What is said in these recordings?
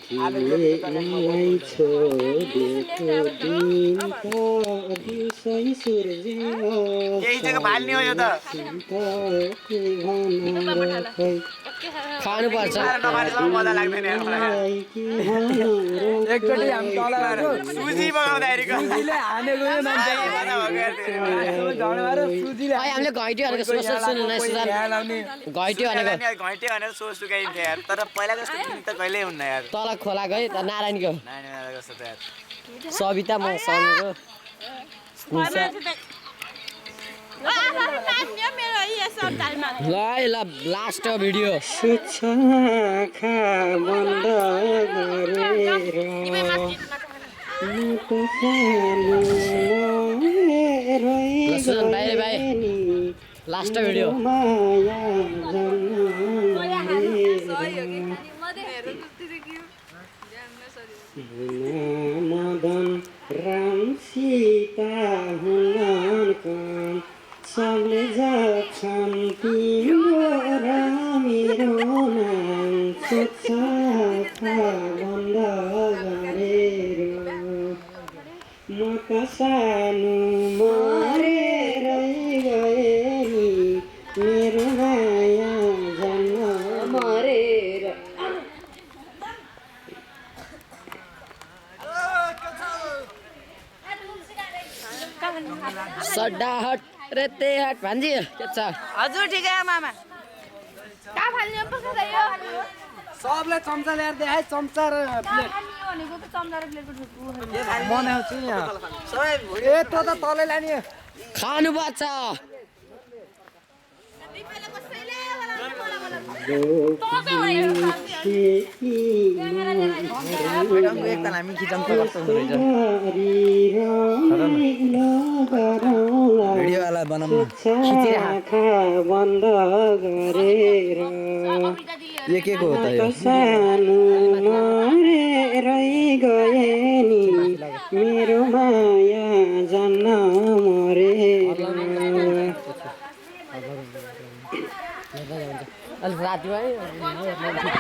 तिमीले मलाई छोडेको दिनका दिउँसै सुर्जेमा यही जग्गा भाल्ने हो यो त खानुपर्छ मजा लाग्दैन एकचोटि हामी तल गएको सुजी बगाउँदाखेरि सुजीले हानेको यो मान्छे सुजीले हामीले घैँटी भनेको सोच सुन्नु सुधार घैँटी भनेको घैँटे भनेर सो सुकाइन्थ्यो यार तर पहिलाको जस्तो दिन त कहिल्यै हुन्न यार तल खोला गयो त नारायणको नानी जस्तो त यार सविता म समीको ल ल लास्ट भिडियो सुछाखा बन्द गरेर सुजन भाइ भाइ लास्ट भिडियो माया मदन राम सीता हुनान काम सबले जान्छन् तिम्रो र मेरो नाम सुछाखा बन्द गरेर म त सानो मरेरै गएँ नि मेरो माया जन्म मरेर सड्डा हट रेते हट भान्जी के छ हजुर ठिकै हो मामा कहाँ फाल्ने हो पो यो सबले चम्चा ल्याएर देखाए चम्चा र प्लेट भनेको त चम्चा र प्लेटको ठुक्कु बनाउँछु नि ए त तलै लाने खानुपर्छ एकताल हामी खिचम त कस्तो हुँदैछ भिडियोवाला बनाउनु बन्द गरेर यो के को हो त यो सानो मरेरै गए नि मेरो माया जन्न मरेर रातिमा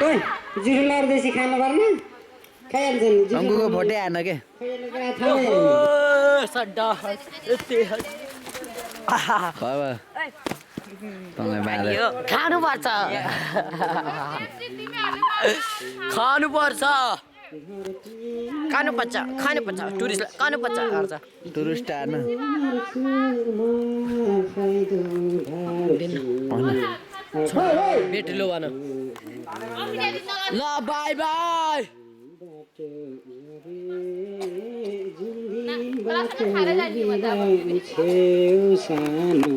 ओइ जिरो लाएर बेसी खानु पर्ने खाइहाल्छ नि अङ्कुको फोटै आएन के सड्डा हट रेते हट खानुपर्छ खानुपर्छ खानुपर्छ खानुपर्छ टुरिस्टलाई खानुपर्छ गर्छ टुरिस्ट आएन बेटी लो भन ल बाई बाई छेउ सानो